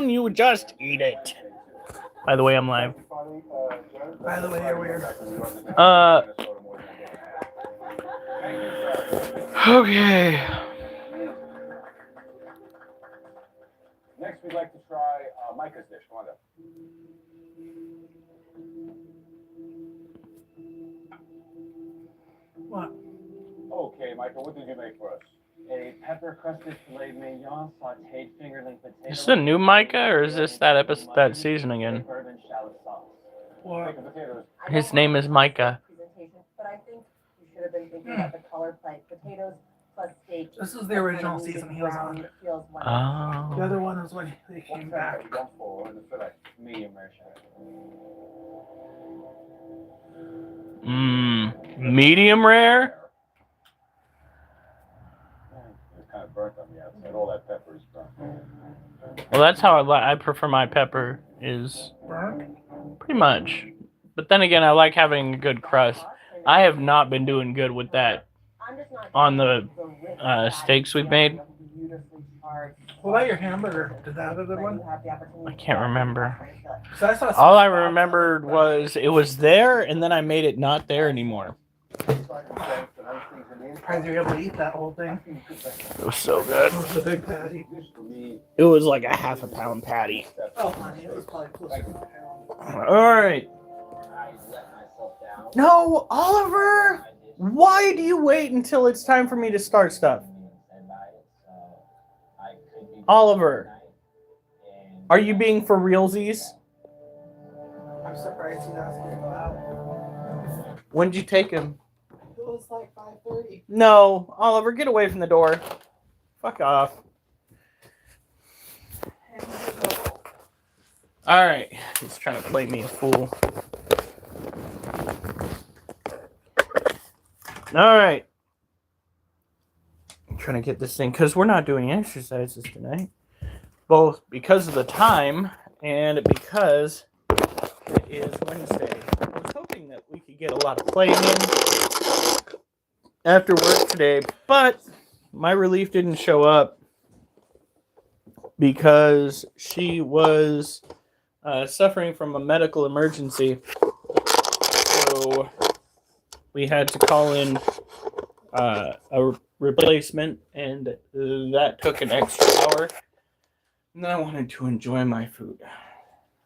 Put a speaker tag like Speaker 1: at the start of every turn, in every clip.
Speaker 1: You just eat it. By the way, I'm live.
Speaker 2: By the way, you're weird.
Speaker 1: Okay.
Speaker 3: Next, we'd like to try Micah's dish. Come on up.
Speaker 2: What?
Speaker 3: Okay, Micah, what did you make for us?
Speaker 4: A pepper-crusted filet mignon, sautéed fingerling potatoes.
Speaker 1: Is this a new Micah, or is this that episode, that season again?
Speaker 4: Bourbon shallot sauce.
Speaker 2: What?
Speaker 3: Potatoes.
Speaker 1: His name is Micah.
Speaker 5: But I think you should have been thinking about the color plate. Potatoes plus steak.
Speaker 2: This is the original season he was on.
Speaker 5: Feels wonderful.
Speaker 1: Oh.
Speaker 2: The other one is when they came back.
Speaker 4: Medium rare shallot.
Speaker 1: Medium rare?
Speaker 3: It's kind of burnt on the outside. All that pepper is burnt.
Speaker 1: Well, that's how I prefer my pepper, is
Speaker 2: Burnt?
Speaker 1: pretty much. But then again, I like having a good crust. I have not been doing good with that on the steaks we've made.
Speaker 2: What about your hamburger? Did that have a good one?
Speaker 1: I can't remember.
Speaker 2: So I saw
Speaker 1: All I remembered was it was there, and then I made it not there anymore.
Speaker 2: surprised you were able to eat that whole thing.
Speaker 1: It was so good.
Speaker 2: It was a big patty.
Speaker 1: It was like a half a pound patty.
Speaker 2: Oh, honey, it was probably closer to a pound.
Speaker 1: All right. No, Oliver! Why do you wait until it's time for me to start stuff? Oliver, are you being for realsies?
Speaker 2: I'm surprised he's asking to go out.
Speaker 1: When did you take him?
Speaker 2: It was like 5:30.
Speaker 1: No, Oliver, get away from the door. Fuck off. All right, he's trying to play me a fool. All right. I'm trying to get this thing, because we're not doing exercises tonight. Both because of the time and because it is Wednesday. I was hoping that we could get a lot of playing in after work today, but my relief didn't show up because she was suffering from a medical emergency. So we had to call in a replacement, and that took an extra hour. And I wanted to enjoy my food.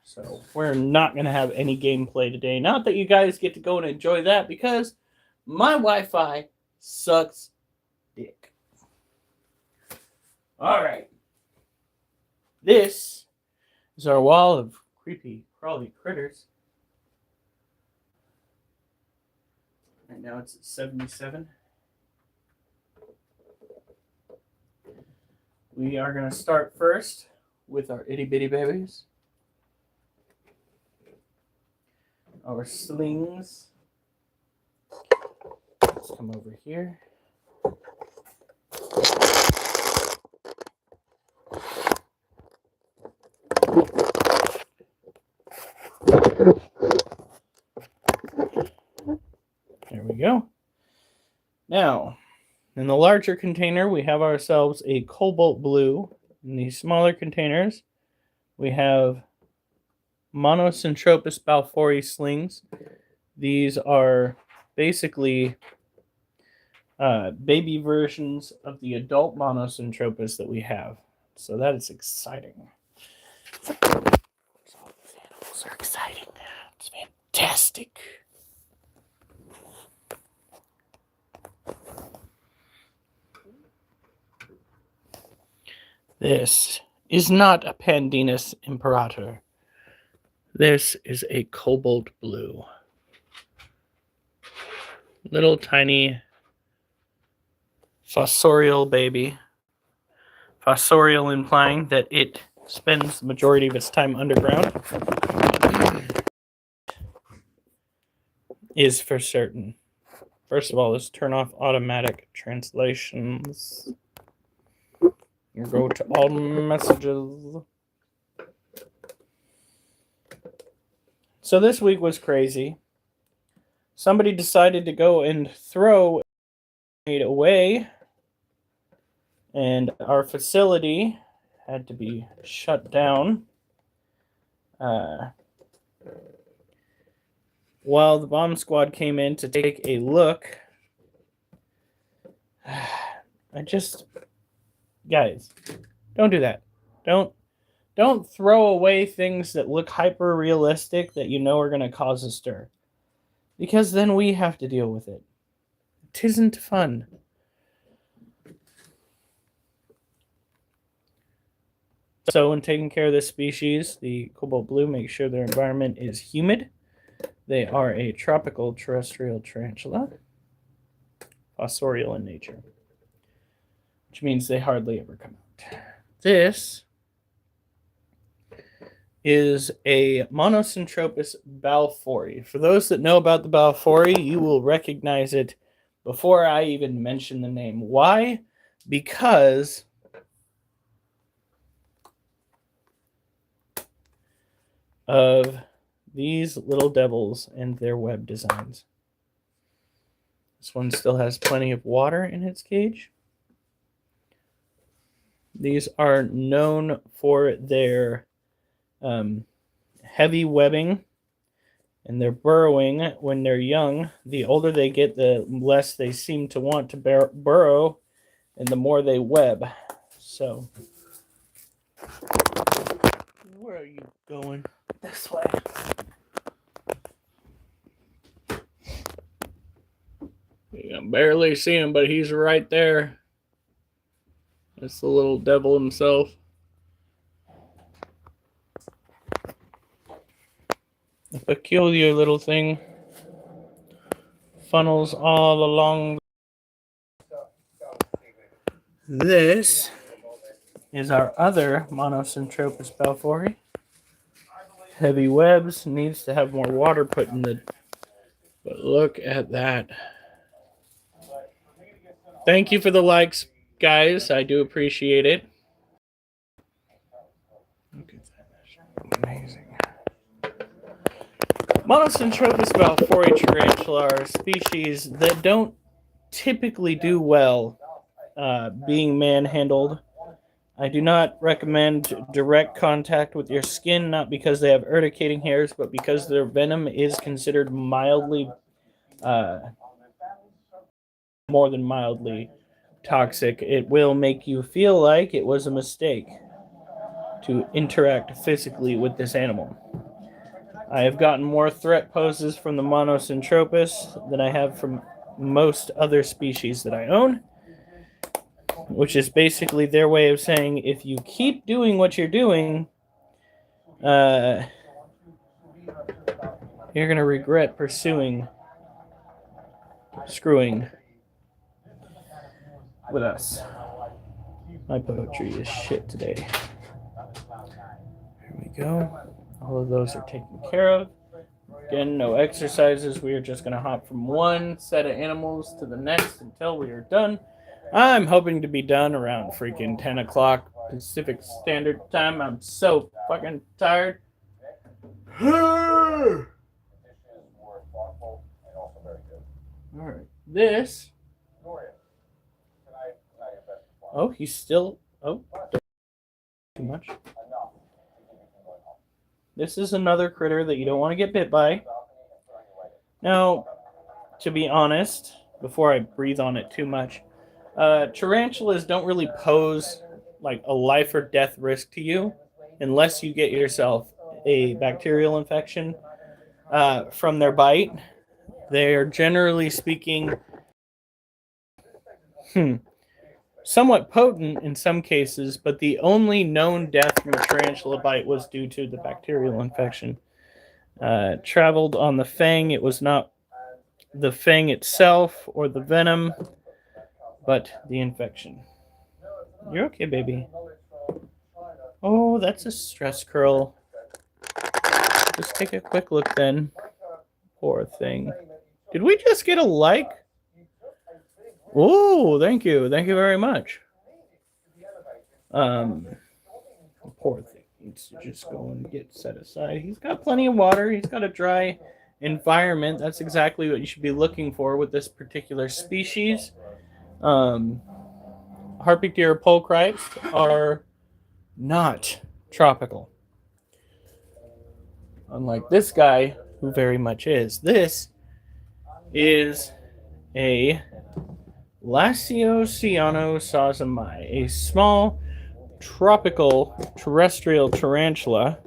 Speaker 1: So we're not going to have any gameplay today. Not that you guys get to go and enjoy that, because my Wi-Fi sucks dick. All right. This is our wall of creepy, crawly critters. Right now it's at 77. We are going to start first with our itty bitty babies. Our slings. Let's come over here. There we go. Now, in the larger container, we have ourselves a cobalt blue. In these smaller containers, we have Monocentropas balfouri slings. These are basically baby versions of the adult Monocentropas that we have. So that is exciting. All these animals are exciting. It's fantastic. This is not a Pandinus imperator. This is a cobalt blue. Little tiny fossorial baby. Fossorial implying that it spends the majority of its time underground. Is for certain. First of all, let's turn off automatic translations. You go to all messages. So this week was crazy. Somebody decided to go and throw it away. And our facility had to be shut down. While the bomb squad came in to take a look, guys, don't do that. Don't throw away things that look hyper realistic that you know are going to cause a stir, because then we have to deal with it. It isn't fun. So when taking care of this species, the cobalt blue makes sure their environment is humid. They are a tropical terrestrial tarantula, fossorial in nature, which means they hardly ever come out. This is a Monosyntropus balfouri. For those that know about the balfouri, you will recognize it before I even mention the name. Why? Because of these little devils and their web designs. This one still has plenty of water in its cage. These are known for their heavy webbing and their burrowing when they're young. The older they get, the less they seem to want to burrow, and the more they web. So, where are you going?
Speaker 2: This way.
Speaker 1: You can barely see him, but he's right there. That's the little devil himself. A peculiar little thing. Funnels all along. This is our other Monosyntropus balfouri. Heavy webs, needs to have more water put in the... But look at that. Thank you for the likes, guys. I do appreciate it. Look at that. Amazing. Monosyntropus balfouri tarantula are a species that don't typically do well being manhandled. I do not recommend direct contact with your skin, not because they have urticating hairs, but because their venom is considered mildly, more than mildly toxic. It will make you feel like it was a mistake to interact physically with this animal. I have gotten more threat poses from the Monosyntropus than I have from most other species that I own, which is basically their way of saying, if you keep doing what you're doing, you're going to regret screwing with us. My poetry is shit today. Here we go. All of those are taken care of. Again, no exercises. We are just going to hop from one set of animals to the next until we are done. I'm hoping to be done around freaking 10 o'clock Pacific Standard Time. I'm so fucking tired. Alright, this... Oh, he's still... Oh, too much. This is another critter that you don't want to get bit by. Now, to be honest, before I breathe on it too much, tarantulas don't really pose like a life or death risk to you unless you get yourself a bacterial infection from their bite. They are generally speaking somewhat potent in some cases, but the only known death from a tarantula bite was due to the bacterial infection. Traveled on the fang. It was not the fang itself or the venom, but the infection. You're okay, baby. Oh, that's a stress curl. Just take a quick look then. Poor thing. Did we just get a like? Oh, thank you. Thank you very much. Poor thing needs to just go and get set aside. He's got plenty of water. He's got a dry environment. That's exactly what you should be looking for with this particular species. Harpyctera pulchrites are not tropical. Unlike this guy, who very much is. This is a Lacioceanosazamai, a small tropical terrestrial tarantula.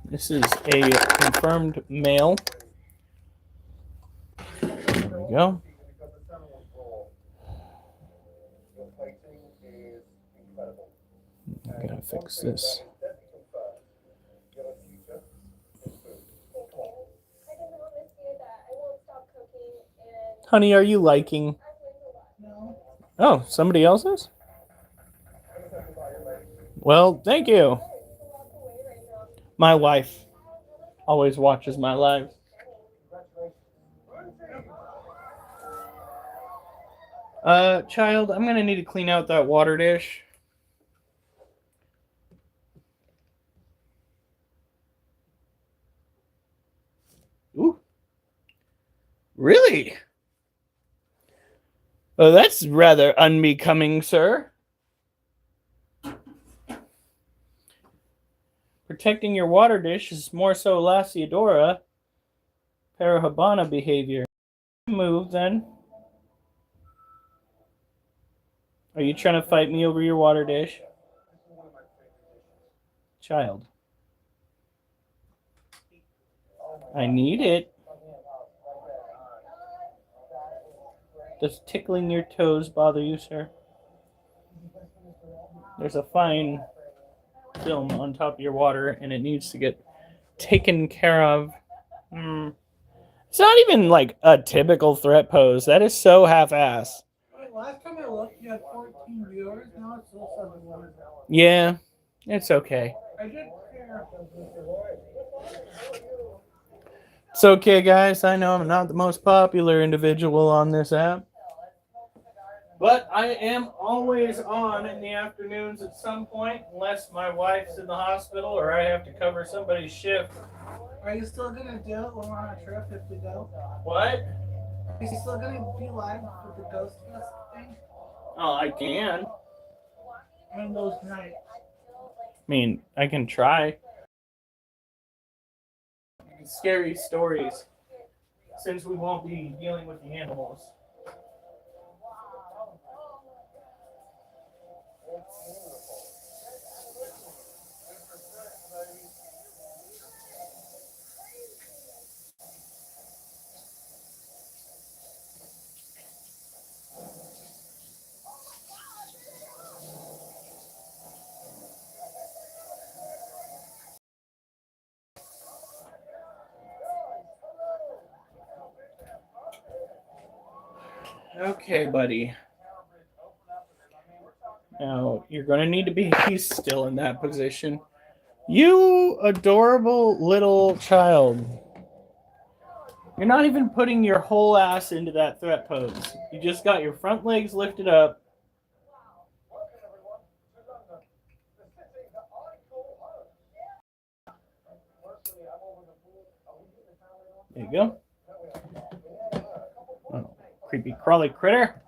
Speaker 1: This is a confirmed male. There we go. I'm gonna fix this. Honey, are you liking?
Speaker 2: No.
Speaker 1: Oh, somebody else's? Well, thank you. My wife always watches my lives. Child, I'm gonna need to clean out that water dish. Ooh. Really? Oh, that's rather unbecoming, sir. Protecting your water dish is more so Lasiodora parahabana behavior. Move, then. Are you trying to fight me over your water dish? Child. I need it. Does tickling your toes bother you, sir? There's a fine film on top of your water, and it needs to get taken care of. It's not even like a typical threat pose. That is so half-ass.
Speaker 2: Wait, last time I looked, you had 14 viewers. Now it's still 7 viewers.
Speaker 1: Yeah, it's okay.
Speaker 2: I didn't care.
Speaker 1: It's okay, guys. I know I'm not the most popular individual on this app. But I am always on in the afternoons at some point, unless my wife's in the hospital or I have to cover somebody's shift.
Speaker 2: Are you still gonna do it when we're on a trip if we go?
Speaker 1: What?
Speaker 2: Are you still gonna be live with the Ghost Fest thing?
Speaker 1: Oh, I can.
Speaker 2: On those nights.
Speaker 1: I mean, I can try. Scary stories, since we won't be dealing with the animals. Okay, buddy. Now, you're going to need to be still in that position. You adorable little child. You're not even putting your whole ass into that threat pose. You just got your front legs lifted up. There you go. Oh, creepy crawly critter.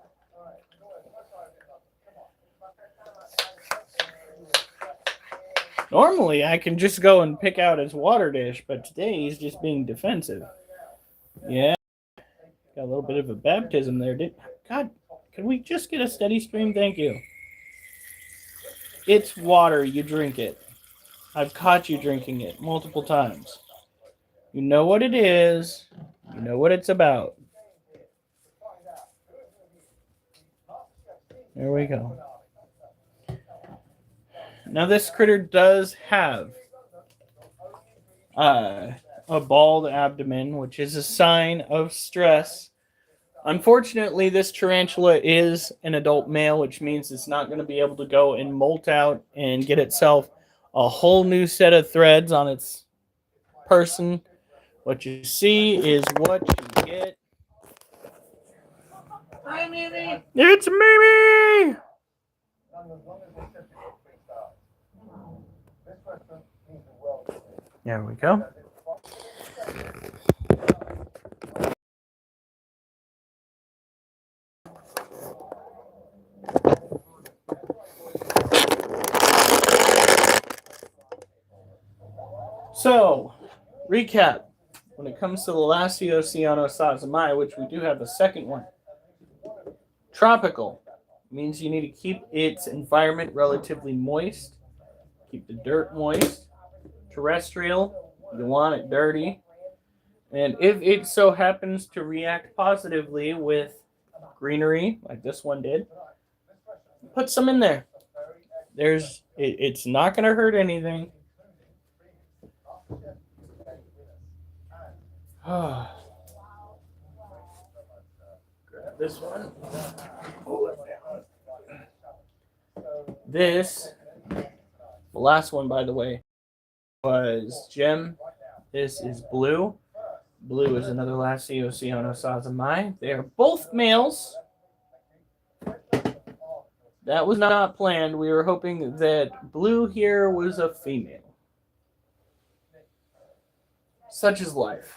Speaker 1: Normally, I can just go and pick out his water dish, but today he's just being defensive. Yeah. Got a little bit of a baptism there. God, can we just get a steady stream? Thank you. It's water. You drink it. I've caught you drinking it multiple times. You know what it is. You know what it's about. There we go. Now this critter does have a bald abdomen, which is a sign of stress. Unfortunately, this tarantula is an adult male, which means it's not going to be able to go and molt out and get itself a whole new set of threads on its person. What you see is what you get.
Speaker 2: Hi, Mimi!
Speaker 1: It's Mimi! There we go. So, recap. When it comes to the last Oceano Sazamai, which we do have a second one, tropical means you need to keep its environment relatively moist, keep the dirt moist. Terrestrial, you want it dirty. And if it so happens to react positively with greenery, like this one did, put some in there. It's not going to hurt anything. Grab this one. Pull it down. This, the last one, by the way, was Gem. This is Blue. Blue is another Lassie Oceano Sazamai. They are both males. That was not planned. We were hoping that Blue here was a female. Such is life.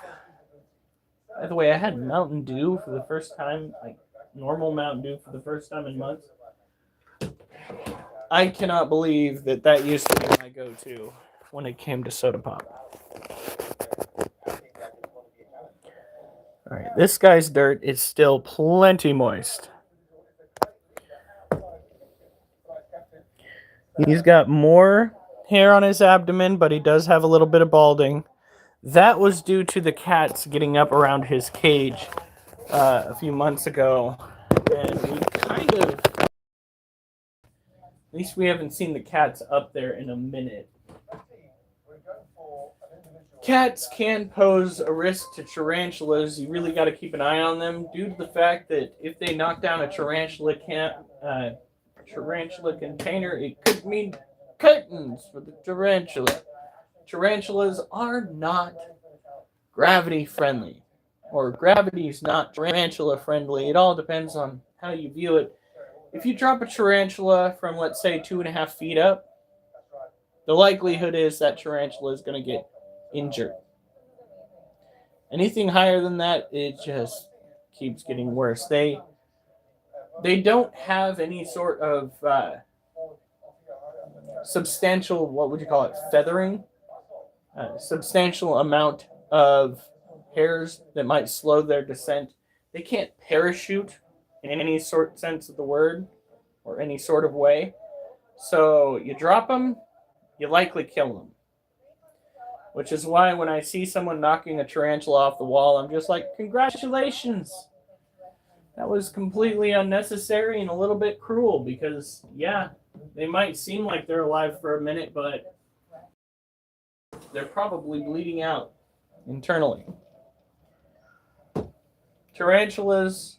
Speaker 1: By the way, I had Mountain Dew for the first time, like normal Mountain Dew for the first time in months. I cannot believe that used to be my go-to when it came to soda pop. All right, this guy's dirt is still plenty moist. He's got more hair on his abdomen, but he does have a little bit of balding. That was due to the cats getting up around his cage a few months ago. And we kind of... At least we haven't seen the cats up there in a minute. Cats can pose a risk to tarantulas. You really got to keep an eye on them due to the fact that if they knock down a tarantula container, it could mean curtains for the tarantula. Tarantulas are not gravity friendly, or gravity is not tarantula friendly. It all depends on how you view it. If you drop a tarantula from, let's say, 2.5 feet up, the likelihood is that tarantula is going to get injured. Anything higher than that, it just keeps getting worse. They don't have any sort of substantial, what would you call it, feathering? Substantial amount of hairs that might slow their descent. They can't parachute in any sort sense of the word or any sort of way. So you drop them, you likely kill them. Which is why when I see someone knocking a tarantula off the wall, I'm just like, congratulations. That was completely unnecessary and a little bit cruel because, yeah, they might seem like they're alive for a minute, but they're probably bleeding out internally. Tarantulas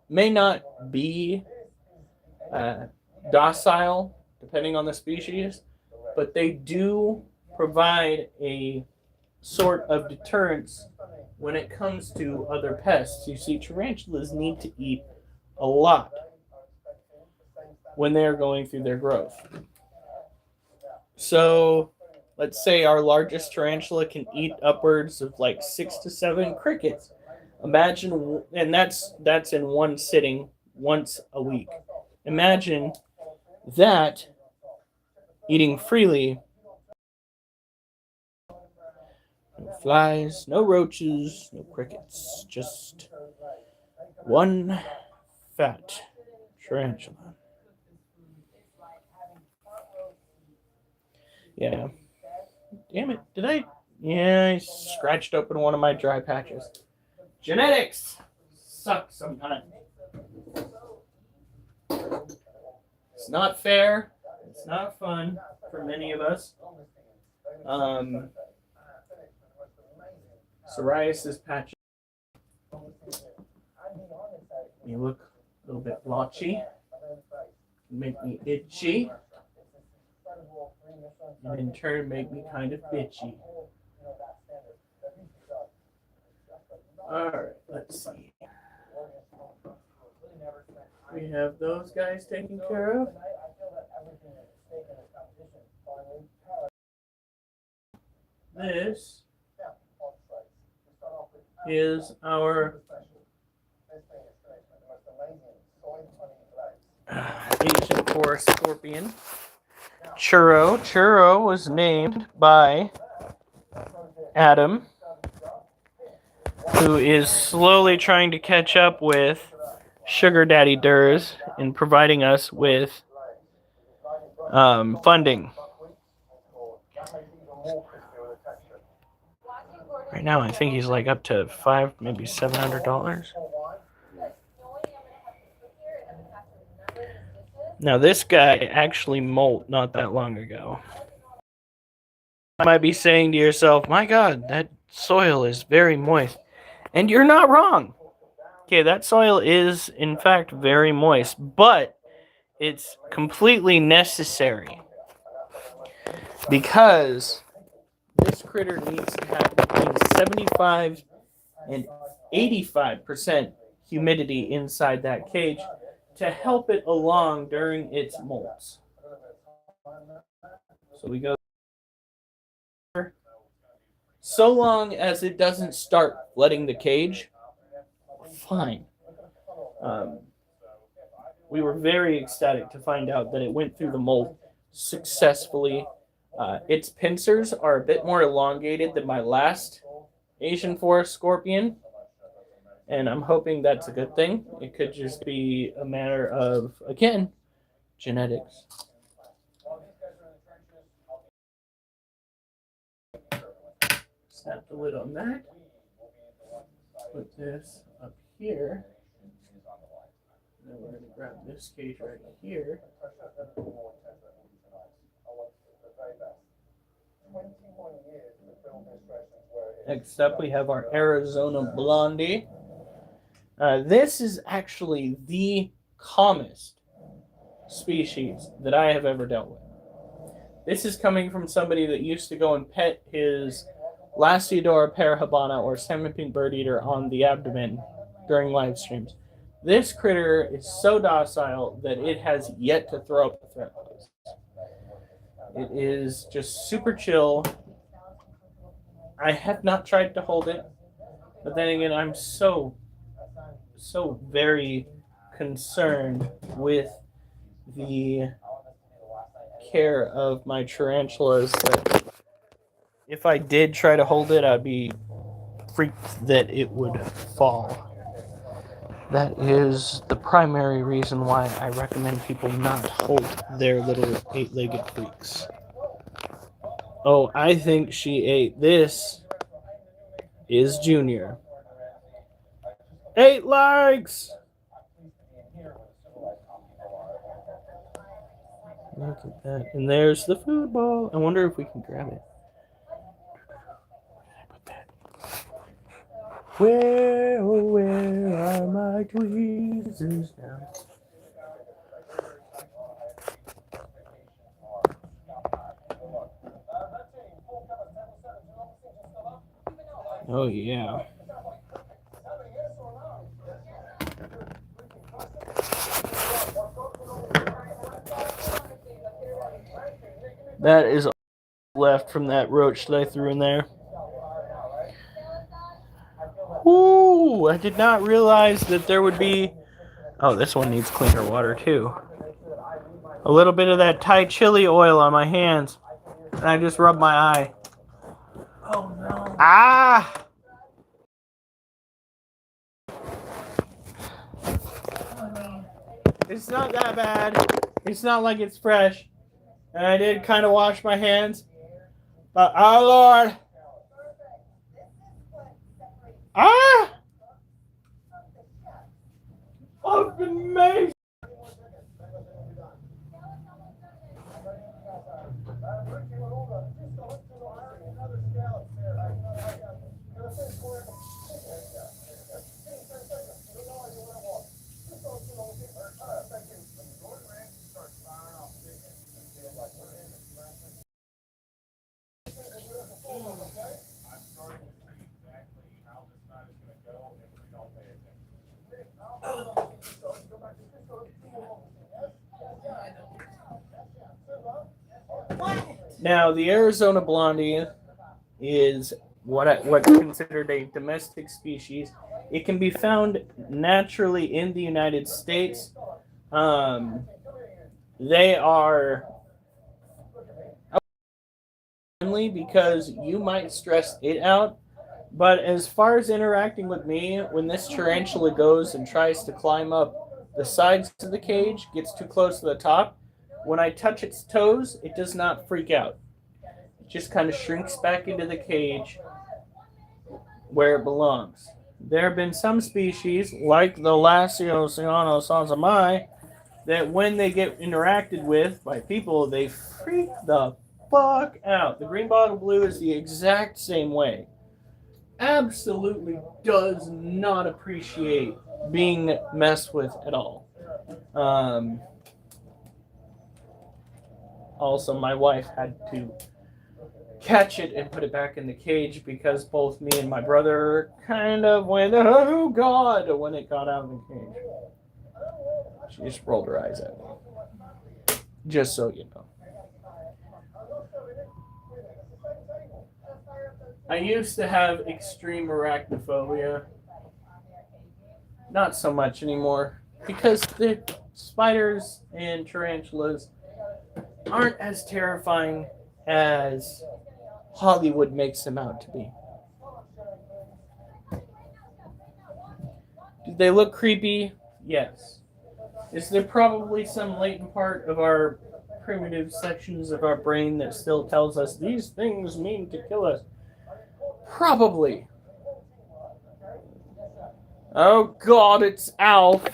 Speaker 1: may not be docile, depending on the species, but they do provide a sort of deterrence when it comes to other pests. You see, tarantulas need to eat a lot when they are going through their growth. So let's say our largest tarantula can eat upwards of like 6 to 7 crickets. Imagine, and that's in one sitting once a week. Imagine that eating freely. No flies, no roaches, no crickets, just one fat tarantula. Yeah. Damn it, did I? Yeah, I scratched open one of my dry patches. Genetics suck sometimes. It's not fair. It's not fun for many of us. Psoriasis patches. You look a little bit blotchy. Make me itchy. And in turn make me kind of bitchy. Alright, let's see. We have those guys taken care of. This is our Agent 4 Scorpion. Churro. Churro was named by Adam, who is slowly trying to catch up with Sugar Daddy Duress in providing us with funding. Right now, I think he's like up to $500, maybe $700. Now, this guy actually molt not that long ago. You might be saying to yourself, my God, that soil is very moist. And you're not wrong. Okay, that soil is, in fact, very moist, but it's completely necessary because this critter needs to have between 75 and 85% humidity inside that cage to help it along during its molts. So we go so long as it doesn't start flooding the cage, fine. We were very ecstatic to find out that it went through the molt successfully. Its pincers are a bit more elongated than my last Asian forest scorpion, and I'm hoping that's a good thing. It could just be a matter of, again, genetics. Snap the lid on that. Put this up here. Then we're going to grab this cage right here. Next up, we have our Arizona Blondie. This is actually the calmest species that I have ever dealt with. This is coming from somebody that used to go and pet his Lasiodora parahabana or salmon pink bird eater on the abdomen during live streams. This critter is so docile that it has yet to throw up a threat. It is just super chill. I have not tried to hold it, but then again, I'm so very concerned with the care of my tarantulas that if I did try to hold it, I'd be freaked that it would fall. That is the primary reason why I recommend people not hold their little 8-legged freaks. Oh, I think she ate. This is Junior. 8 legs! Look at that. And there's the food ball. I wonder if we can grab it. Where, oh, where are my tweezers now? Oh, yeah. That is all left from that roach that I threw in there. Ooh, I did not realize that there would be... Oh, this one needs cleaner water, too. A little bit of that Thai chili oil on my hands. And I just rubbed my eye.
Speaker 2: Oh, no.
Speaker 1: Ah! It's not that bad. It's not like it's fresh. And I did kind of wash my hands. But, oh, Lord. Ah! I've been amazed. Now, the Arizona Blondie is what's considered a domestic species. It can be found naturally in the United States. They are mainly because you might stress it out. But as far as interacting with me, when this tarantula goes and tries to climb up the sides of the cage, gets too close to the top, when I touch its toes, it does not freak out. It just kind of shrinks back into the cage where it belongs. There have been some species, like the Lasiosiano sansamai, that when they get interacted with by people, they freak the fuck out. The green bottle blue is the exact same way. Absolutely does not appreciate being messed with at all. Also, my wife had to catch it and put it back in the cage because both me and my brother kind of went, oh God, when it got out of the cage. She just rolled her eyes at me. Just so you know. I used to have extreme arachnophobia. Not so much anymore. Because the spiders and tarantulas aren't as terrifying as Hollywood makes them out to be. Do they look creepy? Yes. Is there probably some latent part of our primitive sections of our brain that still tells us these things mean to kill us? Probably. Oh God, it's Alf.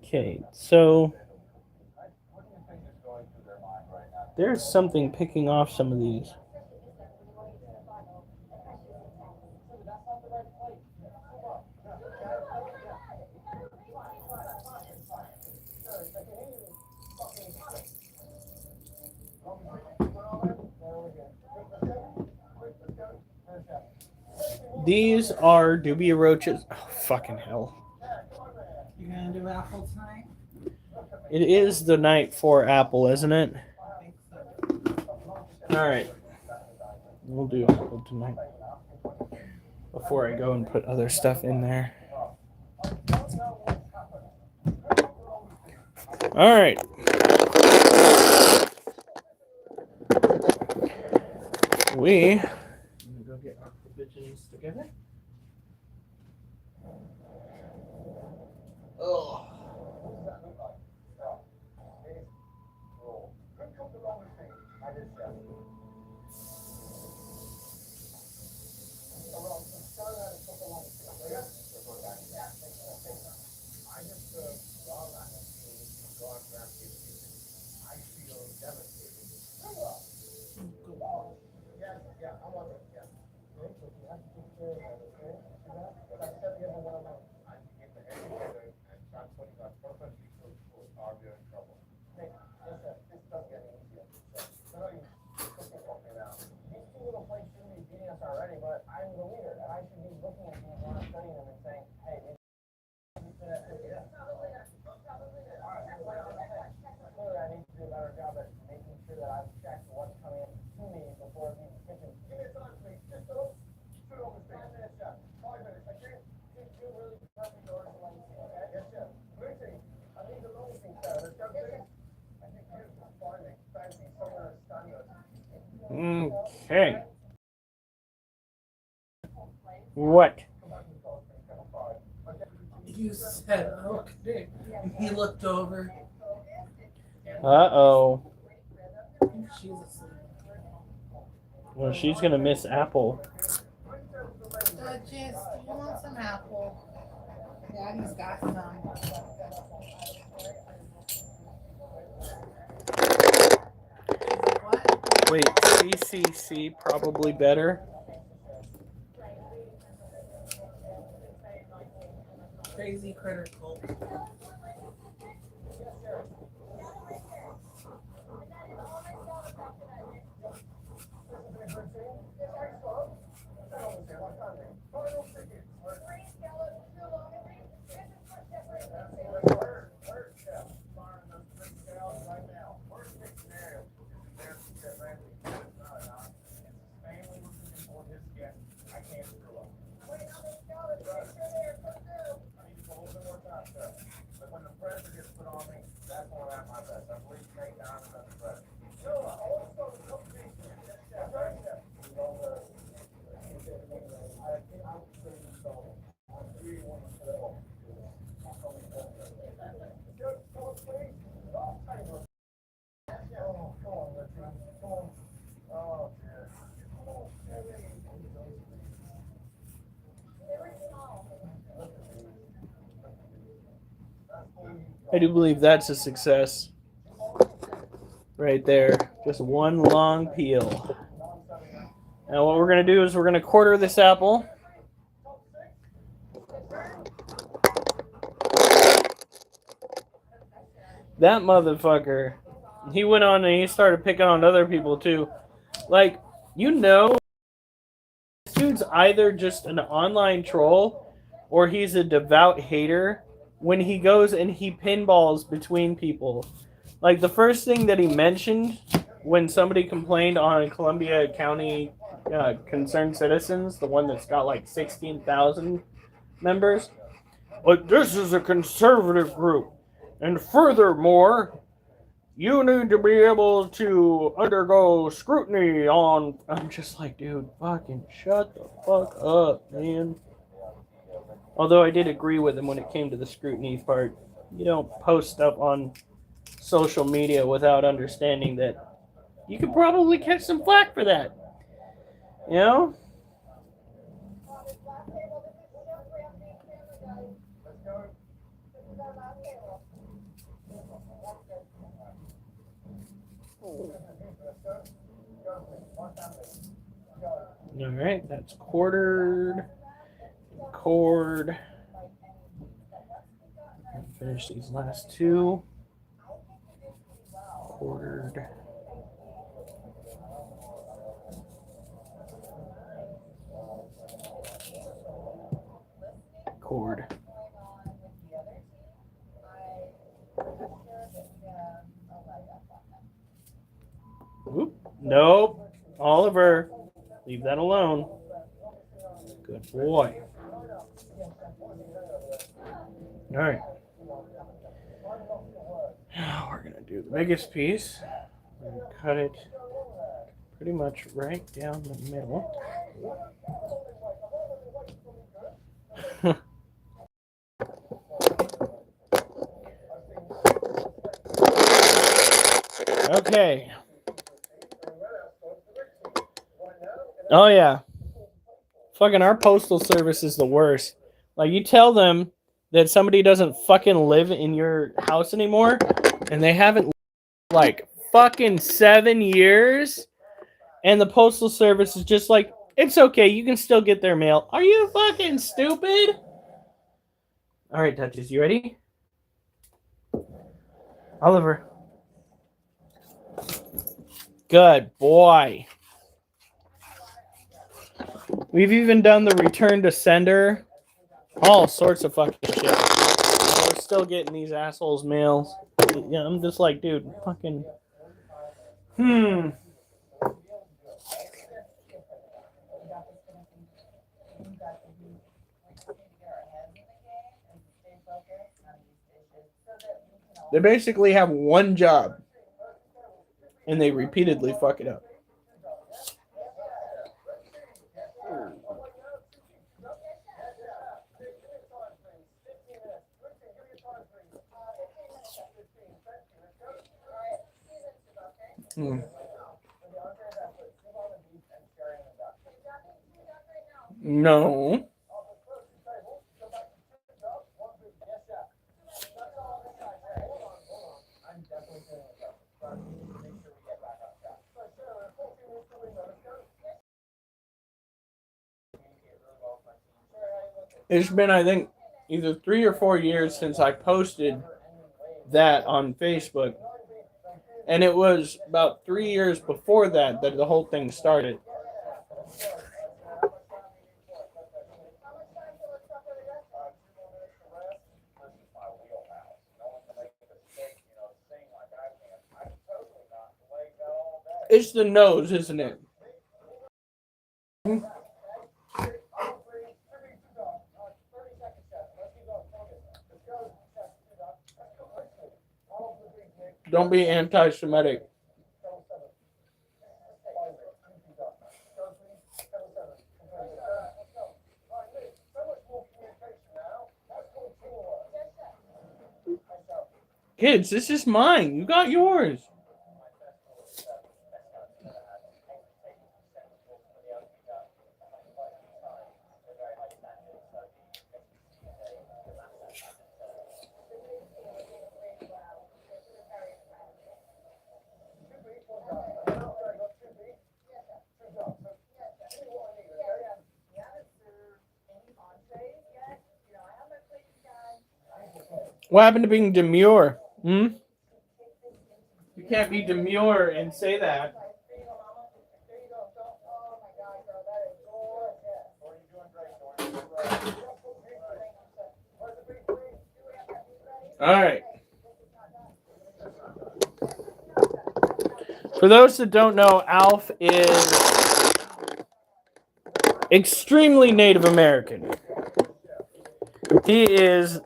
Speaker 1: Okay, so there's something picking off some of these. These are dubia roaches. Oh, fucking hell.
Speaker 2: You gonna do apple tonight?
Speaker 1: It is the night for apple, isn't it?
Speaker 2: I think so.
Speaker 1: Alright. We'll do apple tonight. Before I go and put other stuff in there. Alright. We I'm gonna go get our provisions together. Oh. Okay. What?
Speaker 2: You said okay. And he looked over.
Speaker 1: Uh-oh.
Speaker 2: She's asleep.
Speaker 1: Well, she's gonna miss apple.
Speaker 2: Duchess, do you want some apple? Daddy's got some. What?
Speaker 1: Wait, CCC probably better.
Speaker 2: Crazy critter cult.
Speaker 1: I do believe that's a success. Right there. Just one long peel. Now what we're going to do is we're going to quarter this apple. That motherfucker. He went on and he started picking on other people too. Like, you know, this dude's either just an online troll or he's a devout hater when he goes and he pinballs between people. Like, the first thing that he mentioned when somebody complained on Columbia County Concerned Citizens, the one that's got like 16,000 members, like, this is a conservative group. And furthermore, you need to be able to undergo scrutiny on... I'm just like, dude, fucking shut the fuck up, man. Although I did agree with him when it came to the scrutiny part. You don't post stuff on social media without understanding that you could probably catch some flack for that. You know? Alright, that's quartered. Cord. Finish these last two. Quartered. Cord. Oop. Nope. Oliver, leave that alone. Good boy. All right. Now we're going to do the biggest piece. We're going to cut it pretty much right down the middle. Okay. Oh, yeah. Fucking our postal service is the worst. Like, you tell them that somebody doesn't fucking live in your house anymore, and they haven't like fucking 7 years, and the postal service is just like, it's okay, you can still get their mail. Are you fucking stupid? All right, Duchess, you ready? Oliver. Good boy. We've even done the return to sender. All sorts of fucking shit. We're still getting these assholes mails. Yeah, I'm just like, dude, fucking... They basically have one job, and they repeatedly fuck it up. No. It's been, I think, either 3 or 4 years since I posted that on Facebook. And it was about 3 years before that the whole thing started. It's the nose, isn't it? Don't be anti-Semitic. Kids, this is mine. You got yours. What happened to being demure? You can't be demure and say that. All right. For those that don't know, Alf is extremely Native American. He is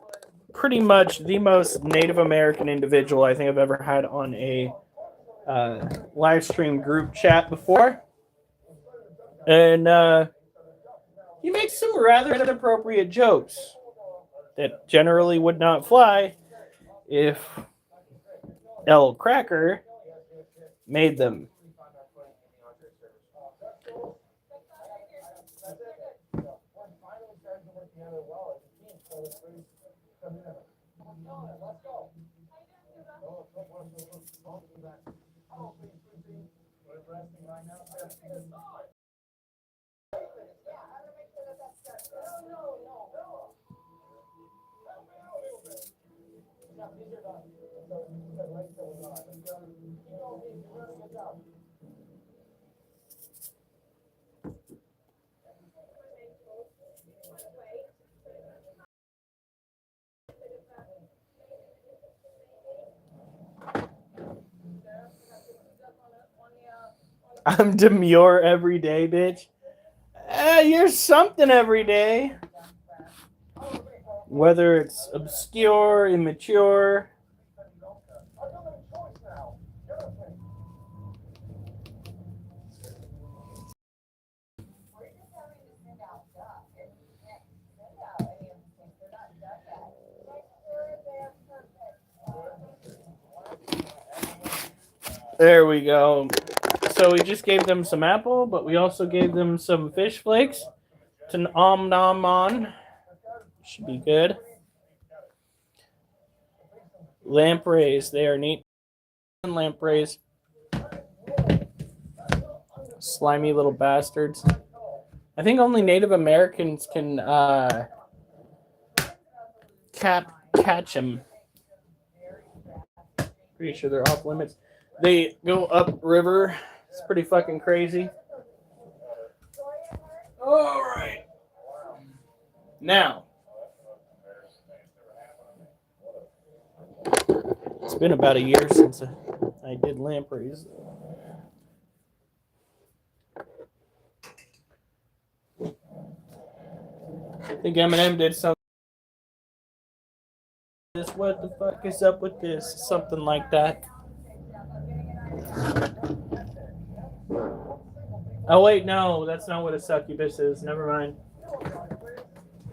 Speaker 1: pretty much the most Native American individual I think I've ever had on a live stream group chat before. And he makes some rather inappropriate jokes that generally would not fly if El Cracker made them. I'm demure every day, bitch. You're something every day. Whether it's obscure, immature. There we go. So we just gave them some apple, but we also gave them some fish flakes to nom on. Should be good. Lampreys, they are neat. Lampreys. Slimy little bastards. I think only Native Americans can catch them. Pretty sure they're off limits. They go up river. It's pretty fucking crazy. All right. Now, it's been about a year since I did lampreys. I think Eminem did something. What the fuck is up with this? Something like that. Oh wait, no, that's not what a succubus is. Never mind.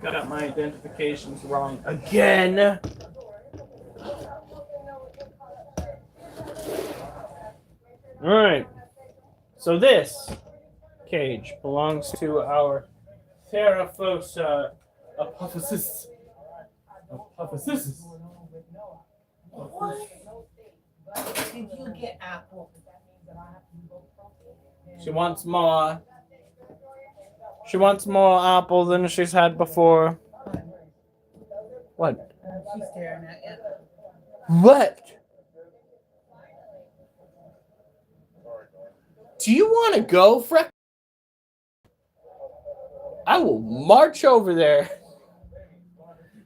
Speaker 1: Got my identifications wrong again. Alright. So this cage belongs to our Theraphos apophysis. Apophysis.
Speaker 2: Did you get apple?
Speaker 1: She wants more. She wants more apple than she's had before. What?
Speaker 2: She's staring at you.
Speaker 1: What? Do you want to go, Freck? I will march over there.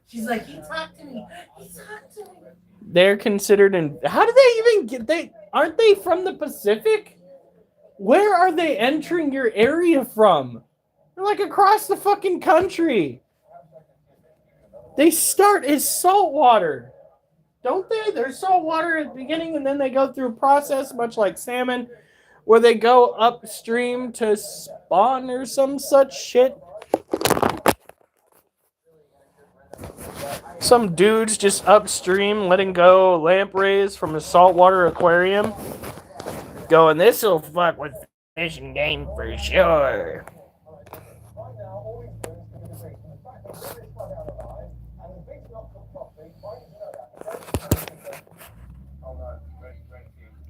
Speaker 2: She's like, he talked to me. He talked to me.
Speaker 1: They're considered in. How do they even get? They aren't they from the Pacific? Where are they entering your area from? They're like across the fucking country. They start as saltwater. don't they? There's salt water at the beginning, and then they go through a process, much like salmon, where they go upstream to spawn or some such shit. Some dude's just upstream letting go lampreys from a saltwater aquarium, going, this'll fuck with fish and game for sure.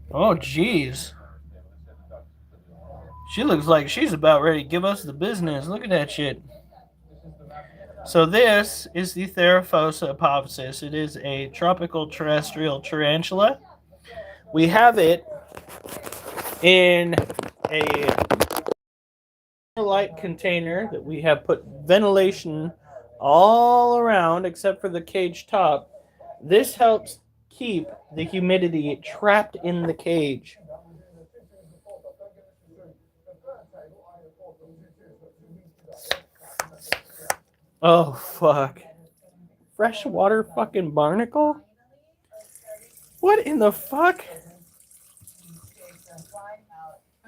Speaker 1: Oh, jeez. She looks like she's about ready to give us the business. Look at that shit. So this is the Theraphosa apophysis. It is a tropical terrestrial tarantula. We have it in a light container that we have put ventilation all around except for the cage top. This helps keep the humidity trapped in the cage. Oh, fuck. Freshwater fucking barnacle? What in the fuck?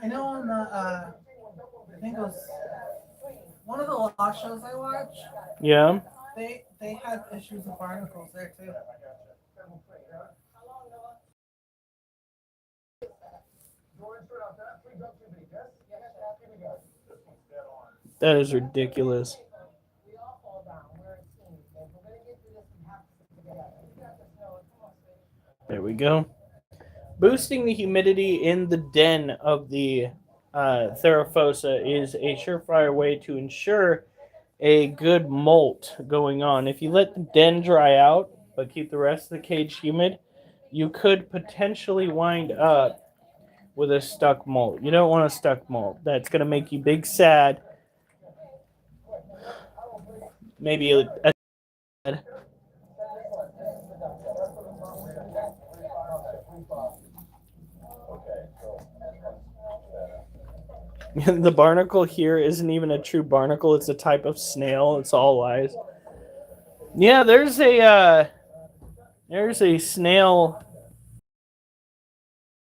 Speaker 2: I know on the, I think it was one of the Lost shows I watched,
Speaker 1: Yeah.
Speaker 2: they had issues with barnacles there too.
Speaker 1: That is ridiculous. There we go. Boosting the humidity in the den of the Theraphosa is a surefire way to ensure a good molt going on. If you let the den dry out, but keep the rest of the cage humid, you could potentially wind up with a stuck molt. You don't want a stuck molt. That's going to make you big sad. Maybe a the barnacle here isn't even a true barnacle. It's a type of snail. It's all lies. Yeah, there's a snail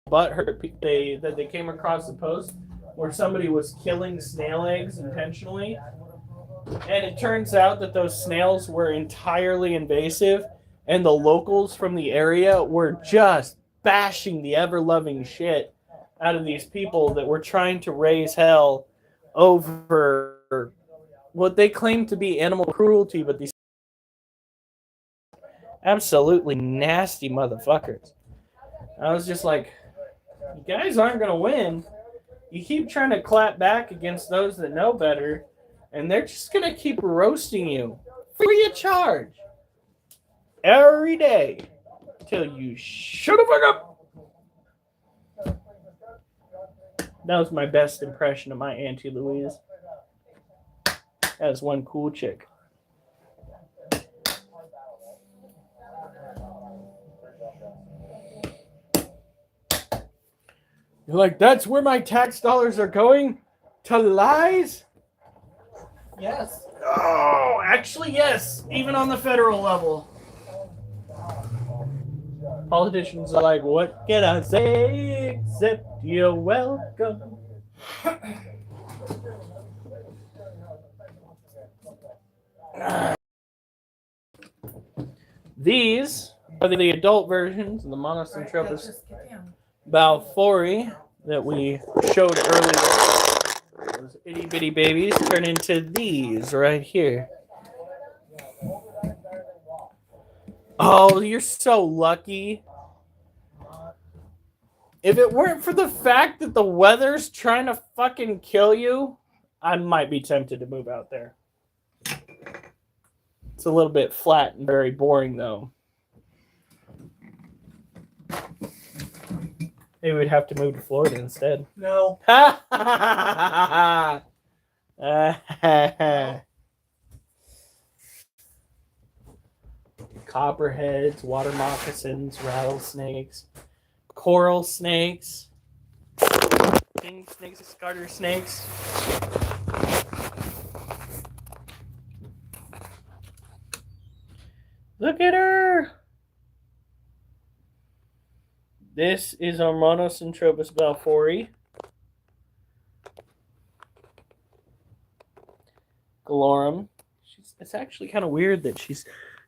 Speaker 1: butthurt that they came across the post where somebody was killing snail eggs intentionally, and it turns out that those snails were entirely invasive, and the locals from the area were just bashing the ever-loving shit out of these people that were trying to raise hell over what they claim to be animal cruelty, but these absolutely nasty motherfuckers. I was just like, you guys aren't going to win. You keep trying to clap back against those that know better, and they're just going to keep roasting you free of charge every day till you shut the fuck up. That was my best impression of my Auntie Louise. That was one cool chick. You're like, that's where my tax dollars are going? To lies?
Speaker 2: Yes.
Speaker 1: Oh, actually, yes. Even on the federal level. Politicians are like, what can I say except you're welcome? These are the adult versions of the Monocentropus balfouri that we showed earlier. Those itty bitty babies turn into these right here. Oh, you're so lucky. If it weren't for the fact that the weather's trying to fucking kill you, I might be tempted to move out there. It's a little bit flat and very boring, though. Maybe we'd have to move to Florida instead.
Speaker 2: No.
Speaker 1: Copperheads, water moccasins, rattlesnakes, coral snakes, king snakes, garter snakes. Look at her! This is Ormonocentropus balfouri. Galorum. It's actually kind of weird that she's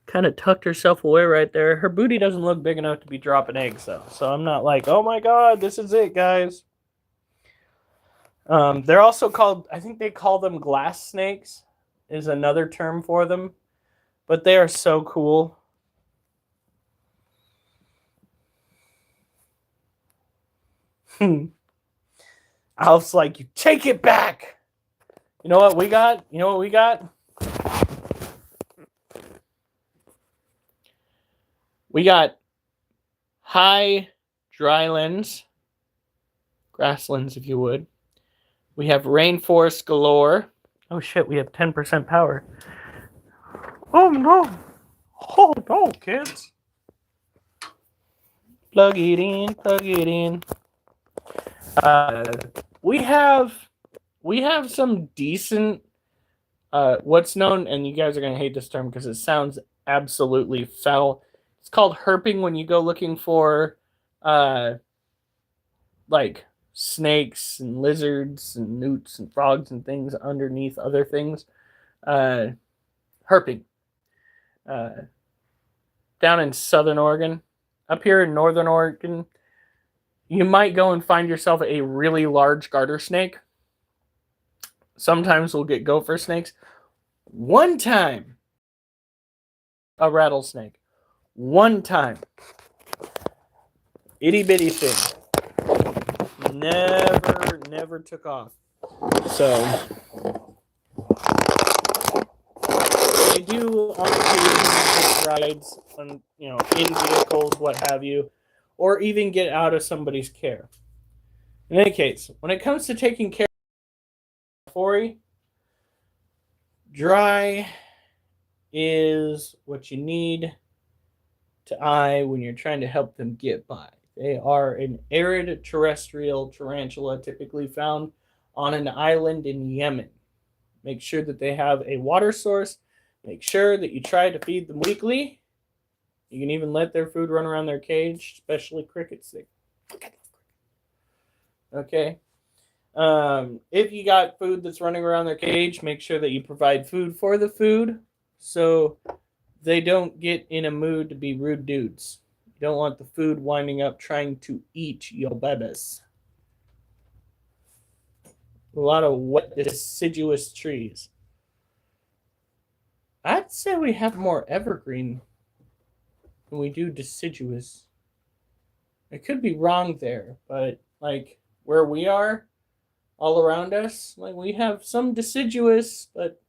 Speaker 1: kind of tucked herself away right there. Her booty doesn't look big enough to be dropping eggs, though. So I'm not like, oh my god, this is it, guys. They're also called, I think they call them glass snakes, is another term for them. But they are so cool. Alf's like, you take it back. You know what we got? You know what we got? We got high drylands, grasslands, if you would. We have rainforest galore. Oh shit, we have 10% power. Oh no. Oh no, kids. Plug it in, plug it in. We have some decent what's known, and you guys are gonna hate this term because it sounds absolutely foul. It's called herping when you go looking for like snakes and lizards and newts and frogs and things underneath other things. Herping. Down in southern Oregon. Up here in northern Oregon, you might go and find yourself a really large garter snake. Sometimes we'll get gopher snakes. One time, a rattlesnake. One time. Itty bitty thing. Never took off. So they do on occasion take rides on, in vehicles, what have you, or even get out of somebody's care. In any case, when it comes to taking care of Fori, dry is what you need to eye when you're trying to help them get by. They are an arid terrestrial tarantula typically found on an island in Yemen. Make sure that they have a water source. Make sure that you try to feed them weekly. You can even let their food run around their cage, especially crickets. Okay. If you got food that's running around their cage, make sure that you provide food for the food so they don't get in a mood to be rude dudes. You don't want the food winding up trying to eat your babies. A lot of wet, deciduous trees. I'd say we have more evergreen than we do deciduous. I could be wrong there, but like where we are, all around us, like we have some deciduous, but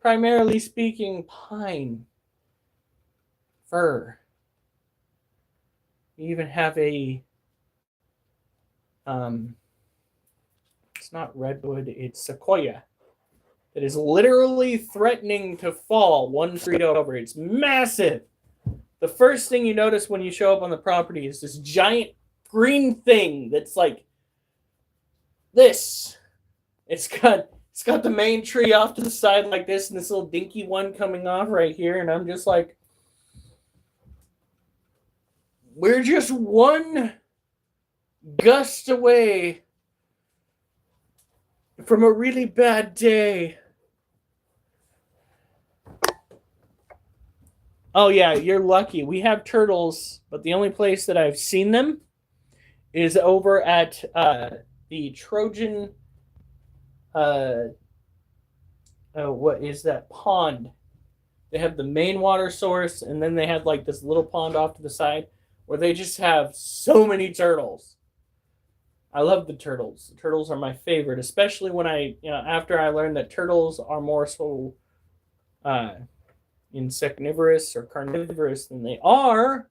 Speaker 1: primarily speaking, pine, fir. We even have a it's not redwood, it's sequoia that is literally threatening to fall 1 street over. It's massive. The first thing you notice when you show up on the property is this giant green thing that's like this. It's got the main tree off to the side like this, and this little dinky one coming off right here, and I'm just like, we're just one gust away from a really bad day. Oh yeah, you're lucky. We have turtles, but the only place that I've seen them is over at the Trojan what is that pond? They have the main water source, and then they have like this little pond off to the side where they just have so many turtles. I love the turtles. The turtles are my favorite, especially when after I learned that turtles are more so insectivorous or carnivorous than they are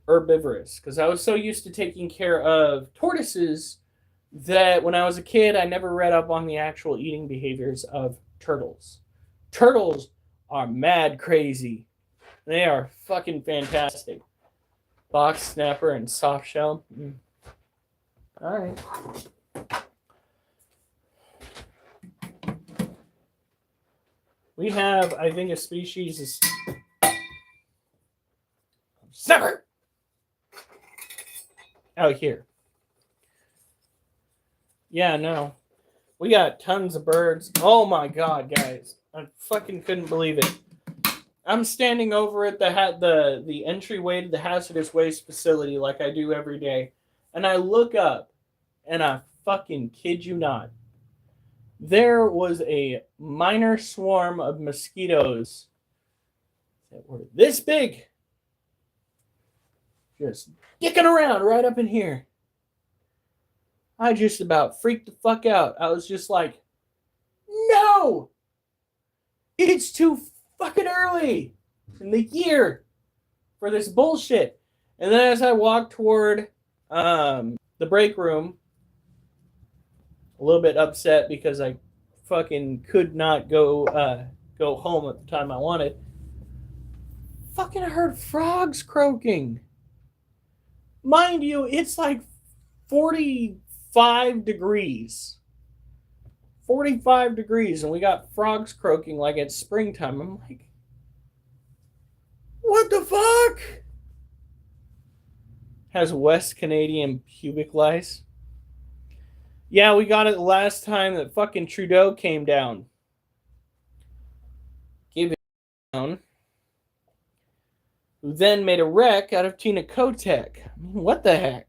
Speaker 1: herbivorous. Because I was so used to taking care of tortoises that when I was a kid, I never read up on the actual eating behaviors of turtles. Turtles are mad crazy. They are fucking fantastic. Box snapper and soft shell. All right. We have, I think, a species is snapper. out here. Yeah, no. We got tons of birds. Oh my god, guys. I fucking couldn't believe it. I'm standing over at the entryway to the hazardous waste facility like I do every day. And I look up and I fucking kid you not. There was a minor swarm of mosquitoes that were this big. Just dicking around right up in here. I just about freaked the fuck out. I was just like, no! It's too fucking early in the year for this bullshit. And then as I walked toward the break room, a little bit upset because I fucking could not go home at the time I wanted. Fucking heard frogs croaking. Mind you, it's like 45 degrees. 45 degrees, and we got frogs croaking like it's springtime. I'm like, what the fuck? Has West Canadian pubic lice. Yeah, we got it the last time that fucking Trudeau came down. Gave it down. Who then made a wreck out of Tina Kotek. I mean, what the heck?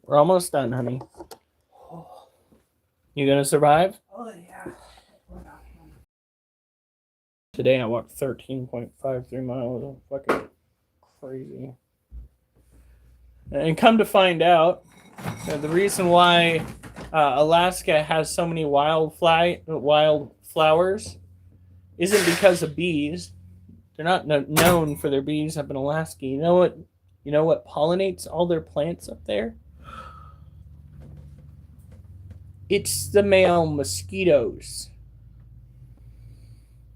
Speaker 1: We're almost done, honey. You gonna survive?
Speaker 2: Oh, yeah.
Speaker 1: Today I walked 13.53 miles. Fucking crazy. And come to find out, the reason why Alaska has so many wildflowers isn't because of bees. They're not known for their bees up in Alaska. You know what pollinates all their plants up there? It's the male mosquitoes.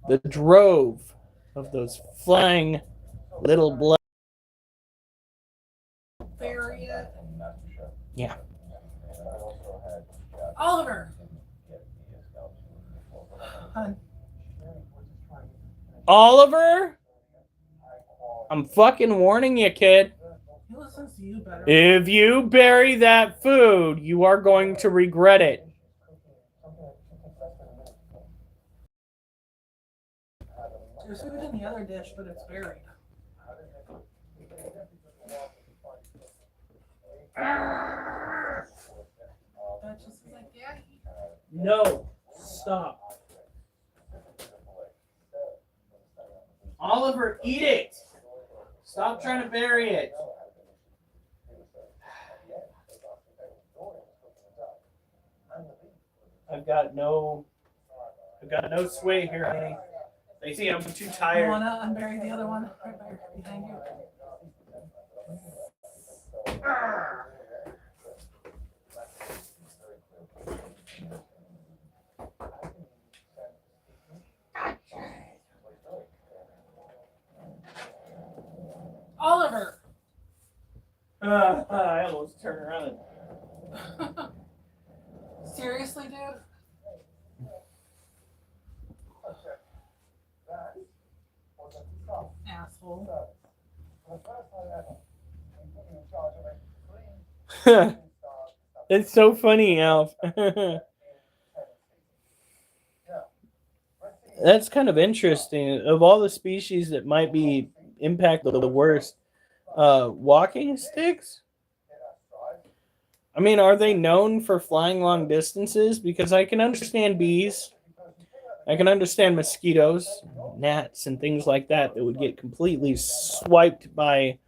Speaker 1: The drove of those flying little blood.
Speaker 2: Barrier.
Speaker 1: Yeah.
Speaker 2: Oliver. Hun.
Speaker 1: Oliver? I'm fucking warning you, kid.
Speaker 2: He listens to you better.
Speaker 1: If you bury that food, you are going to regret it.
Speaker 2: There's food in the other dish, but it's buried. That's just like, Daddy.
Speaker 1: No. Stop. Oliver, eat it. Stop trying to bury it. I've got no sway here, honey. They see I'm too
Speaker 2: You
Speaker 1: tired.
Speaker 2: want to unbury the other one? Right there, behind you. Oliver!
Speaker 1: I almost turned around.
Speaker 2: Seriously, dude? Asshole.
Speaker 1: It's so funny, Alf. That's kind of interesting. Of all the species that might be impacted the worst, walking sticks? I mean, are they known for flying long distances? Because I can understand bees. I can understand mosquitoes, gnats, and things like that would get completely swiped by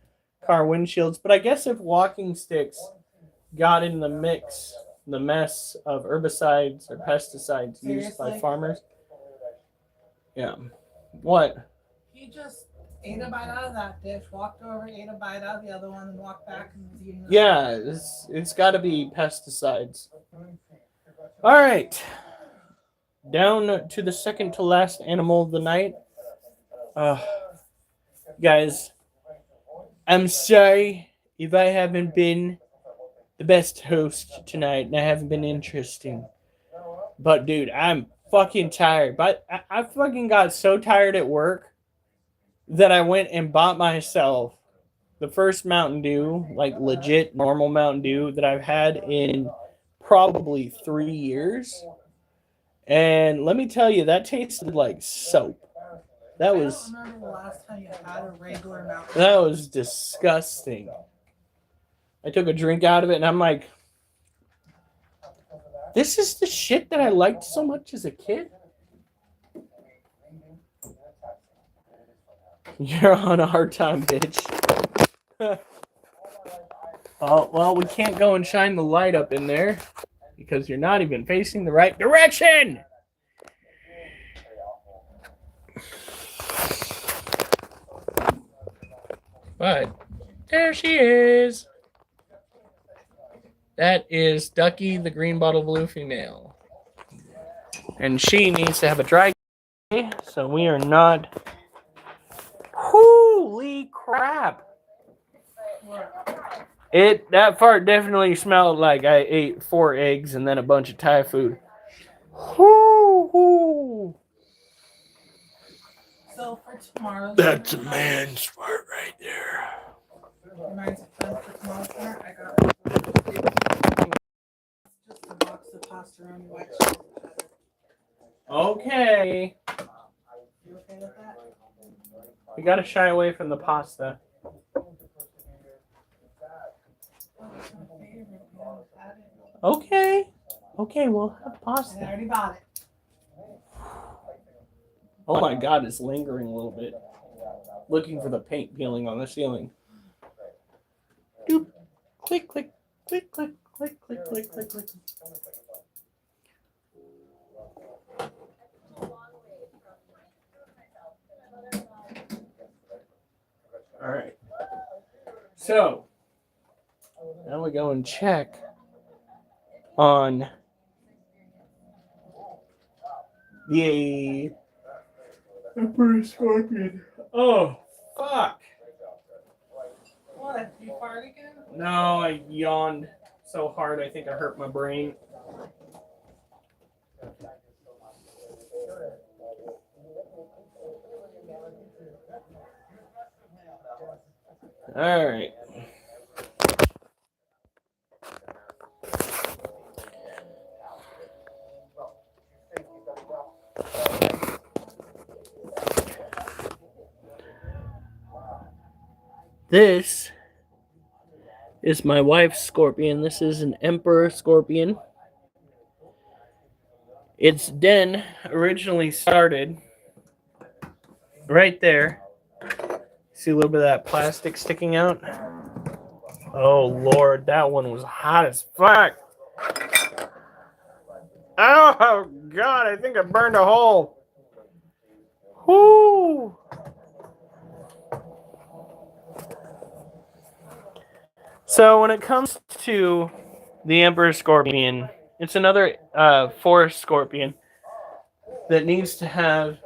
Speaker 1: car windshields. But I guess if walking sticks got in the mix, the mess of herbicides or pesticides used by farmers. Yeah. What?
Speaker 2: He just ate a bite out of that dish, walked over, ate a bite out of the other one, and walked back and was eating.
Speaker 1: Yeah, it's got to be pesticides. All right. Down to the second to last animal of the night. Guys, I'm sorry if I haven't been the best host tonight and I haven't been interesting. But dude, I'm fucking tired. But I fucking got so tired at work that I went and bought myself the first Mountain Dew, like legit normal Mountain Dew that I've had in probably 3 years. And let me tell you, that tasted like soap. That
Speaker 2: I
Speaker 1: was
Speaker 2: don't remember the last time you had a regular Mountain
Speaker 1: that was disgusting. I took a drink out of it and I'm like, this is the shit that I liked so much as a kid. You're on a hard time, bitch. Oh, well, we can't go and shine the light up in there because you're not even facing the right direction. But there she is. That is Ducky, the green bottle blue female. And she needs to have a dry day, so we are not. Holy crap! That fart definitely smelled like I ate 4 eggs and then a bunch of Thai food. Woo-hoo.
Speaker 2: So for tomorrow's
Speaker 1: That's a
Speaker 2: dinner,
Speaker 1: man's fart right there.
Speaker 2: reminds me for tomorrow's dinner, I got just a box of pasta and white cheese.
Speaker 1: Okay.
Speaker 2: You okay with that?
Speaker 1: We gotta shy away from the pasta.
Speaker 2: That's my favorite. Yeah, I've had it.
Speaker 1: Okay. Okay, we'll have
Speaker 2: I
Speaker 1: pasta.
Speaker 2: already bought it.
Speaker 1: Oh my god, it's lingering a little bit. Looking for the paint peeling on the ceiling. Doop. Click, click, click, click, click, click, click, click, click. Alright. So, now we go and check on the Emperor Scorpion. Oh, fuck.
Speaker 2: What? You fart again?
Speaker 1: No, I yawned so hard I think I hurt my brain. All right. This is my wife's scorpion. This is an emperor scorpion. Its den originally started right there. See a little bit of that plastic sticking out? Oh, Lord, that one was hot as fuck. Oh, God, I think I burned a hole. Whoo! So when it comes to the Emperor Scorpion, it's another forest scorpion that needs to have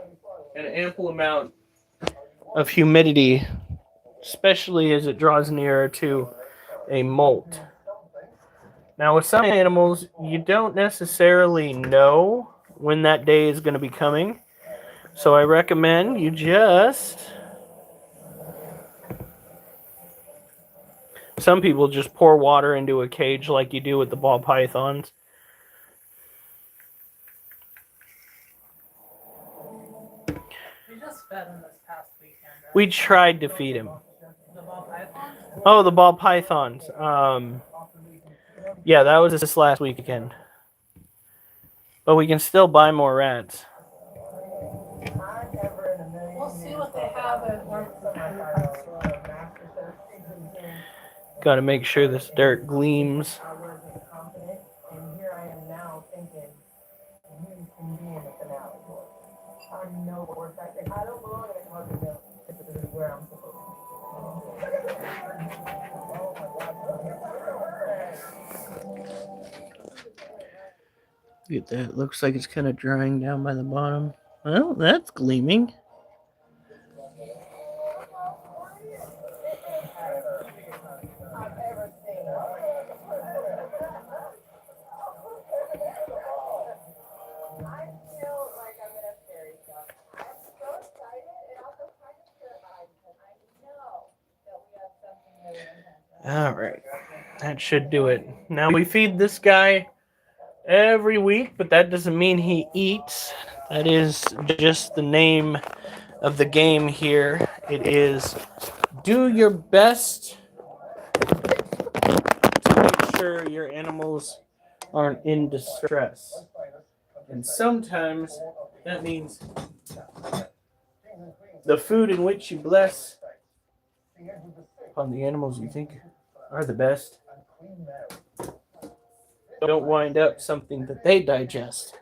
Speaker 1: an ample amount of humidity, especially as it draws nearer to a molt. Now, with some animals, you don't necessarily know when that day is going to be coming. So I recommend you just... Some people just pour water into a cage like you do with the ball pythons.
Speaker 2: We just fed him this past weekend, right?
Speaker 1: We tried to feed him.
Speaker 2: The ball pythons?
Speaker 1: Oh, the ball pythons. Yeah, that was this last weekend. But we can still buy more rats.
Speaker 2: We'll see what they have at work.
Speaker 1: Got to make sure this dirt gleams. Look at that. Looks like it's kind of drying down by the bottom. Well, that's gleaming. All right. That should do it. Now we feed this guy every week, but that doesn't mean he eats. That is just the name of the game here. It is do your best to make sure your animals aren't in distress. And sometimes that means the food in which you bless upon the animals you think are the best don't wind up something that they digest.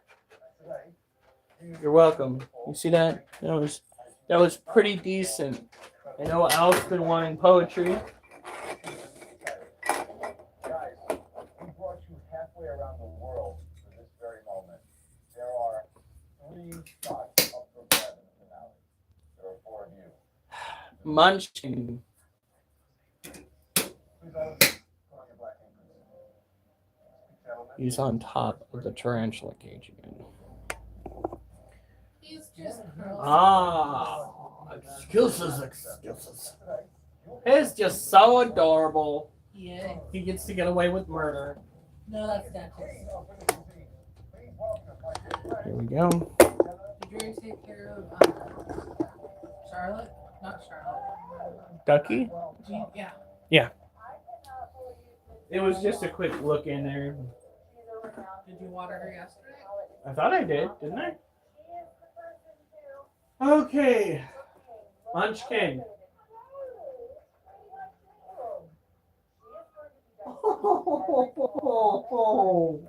Speaker 1: You're welcome. You see that? That was pretty decent. I know Al's been wanting poetry.
Speaker 3: Guys, we brought you halfway around the world for this very moment. There are 3 spots up for grabs in the finale. There are 4 of you.
Speaker 1: Munchkin.
Speaker 3: Please all of you, put on your black aprons. Gentlemen.
Speaker 1: He's on top of the tarantula cage again.
Speaker 2: He's just
Speaker 1: Excuses. It's just so adorable.
Speaker 2: yeah.
Speaker 1: He gets to get away with murder.
Speaker 2: No, that's not just.
Speaker 1: Here we go.
Speaker 2: Did you already take care of Charlotte? Not Charlotte.
Speaker 1: Ducky?
Speaker 2: Yeah.
Speaker 1: It was just a quick look in there.
Speaker 2: Did you water her yesterday?
Speaker 1: I thought I did, didn't I? Okay. Munchkin. Oh,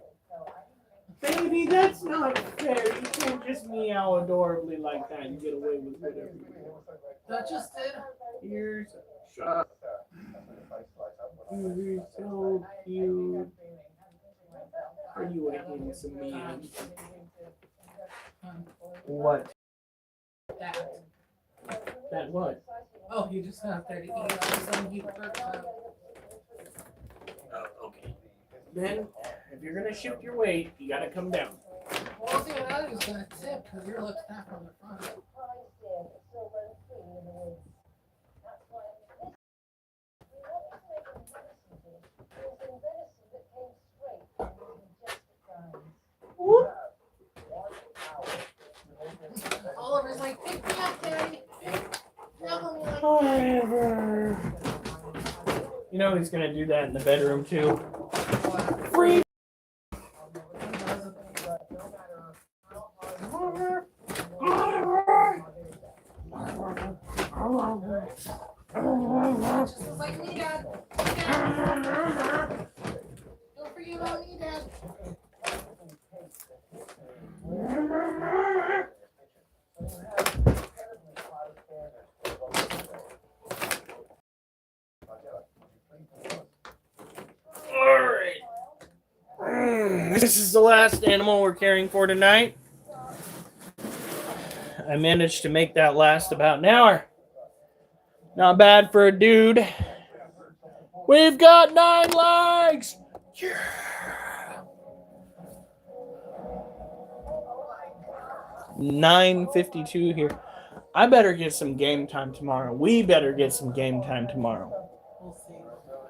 Speaker 1: baby, that's not fair. You can't just meow adorably like that and get away with whatever you want.
Speaker 2: That just did.
Speaker 1: Here's shut up. You're so cute. Are you a handsome man? What? That what?
Speaker 2: Oh, he just went up there to eat. All of a sudden he perked up.
Speaker 1: Oh, okay. Then, if you're gonna shift your weight, you gotta come down.
Speaker 2: Well, see what I was gonna tip because you're looking at from the front. Oliver's like, pick me up, Daddy.
Speaker 1: Whatever. You know he's gonna do that in the bedroom too. Free.
Speaker 2: Just like me, Dad. Go for you, mommy, Dad.
Speaker 1: Alright. This is the last animal we're caring for tonight. I managed to make that last about an hour. Not bad for a dude. We've got 9 legs! Yeah! $9.52 here. I better get some game time tomorrow. We better get some game time tomorrow.
Speaker 2: We'll see.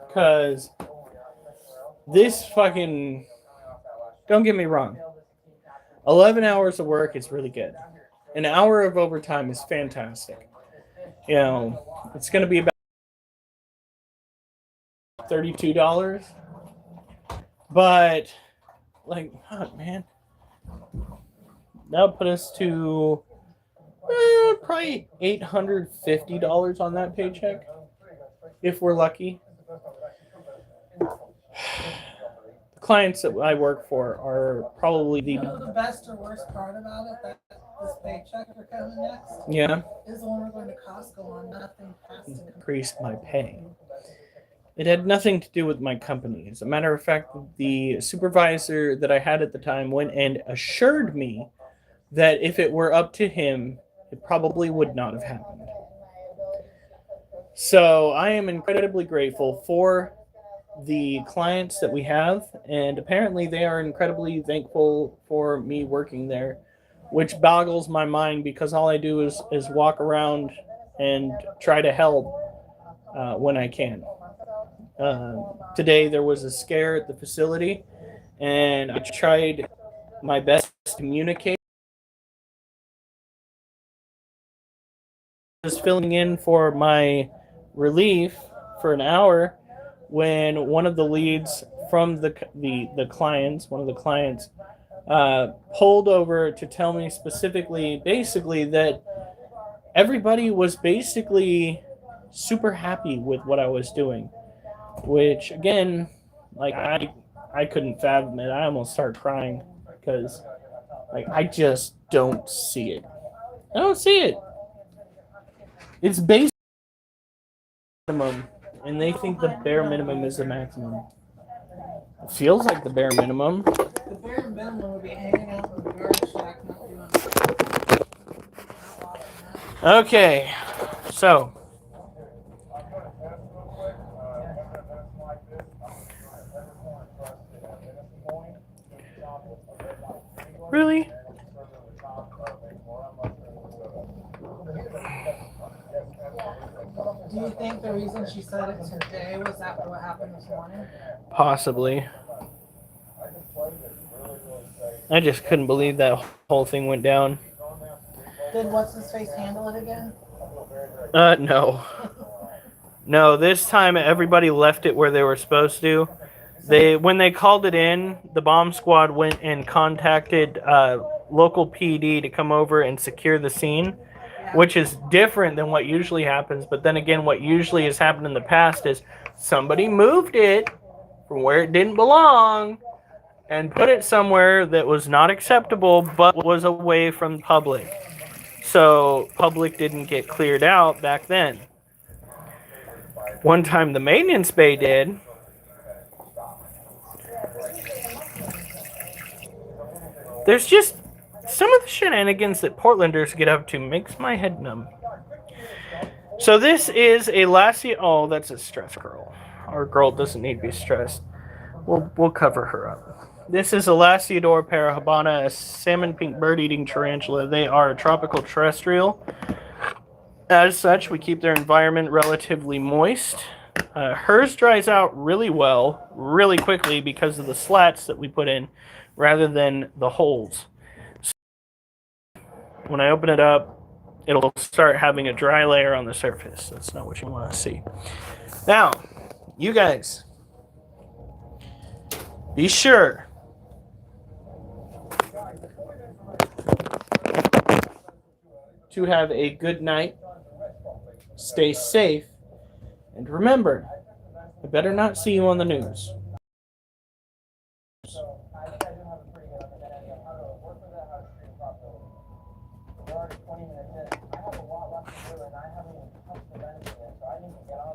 Speaker 1: Because this fucking... Don't get me wrong. 11 hours of work is really good. An hour of overtime is fantastic. You know, it's going to be about $32. But, like, fuck, man. That'll put us to probably $850 on that paycheck. If we're lucky. The clients that I work for are probably
Speaker 2: You know the best or worst part about it? That this paycheck we're coming next is the one we're going to Costco on. Nothing has to
Speaker 1: increase my pay. It had nothing to do with my company. As a matter of fact, the supervisor that I had at the time went and assured me that if it were up to him, it probably would not have happened. So I am incredibly grateful for the clients that we have, and apparently they are incredibly thankful for me working there, which boggles my mind because all I do is walk around and try to help when I can. today there was a scare at the facility, and I tried my best to communicate. I was filling in for my relief for an hour when one of the leads from the clients, one of the clients, pulled over to tell me specifically, basically, that everybody was basically super happy with what I was doing, which again, like I couldn't fathom it. I almost started crying because like I just don't see it. I don't see it. It's basic minimum, and they think the bare minimum is the maximum. It feels like the bare minimum.
Speaker 2: The bare minimum would be hanging out in the garbage shack, not doing nothing.
Speaker 1: Okay, so really?
Speaker 2: Do you think the reason she said it today was after what happened this morning?
Speaker 1: Possibly. I just couldn't believe that whole thing went down.
Speaker 2: Did what's his face handle it again?
Speaker 1: No. No, this time everybody left it where they were supposed to. When they called it in, the bomb squad went and contacted local PD to come over and secure the scene, which is different than what usually happens. But then again, what usually has happened in the past is somebody moved it from where it didn't belong and put it somewhere that was not acceptable but was away from the public. So public didn't get cleared out back then. One time the maintenance bay did. There's just some of the shenanigans that Portlanders get up to makes my head numb. So this is a lassie. Oh, that's a stressed girl. Our girl doesn't need to be stressed. We'll cover her up. This is a Lasiodora parahabana, a salmon pink bird-eating tarantula. They are a tropical terrestrial. As such, we keep their environment relatively moist. Hers dries out really well, really quickly because of the slats that we put in rather than the holes. So when I open it up, it'll start having a dry layer on the surface. That's not what you want to see. Now, you guys, be sure to have a good night, stay safe, and remember, I better not see you on the news.
Speaker 3: We're already 20 minutes in. I have a lot left to do, and I haven't even touched the anything yet, so I need to get on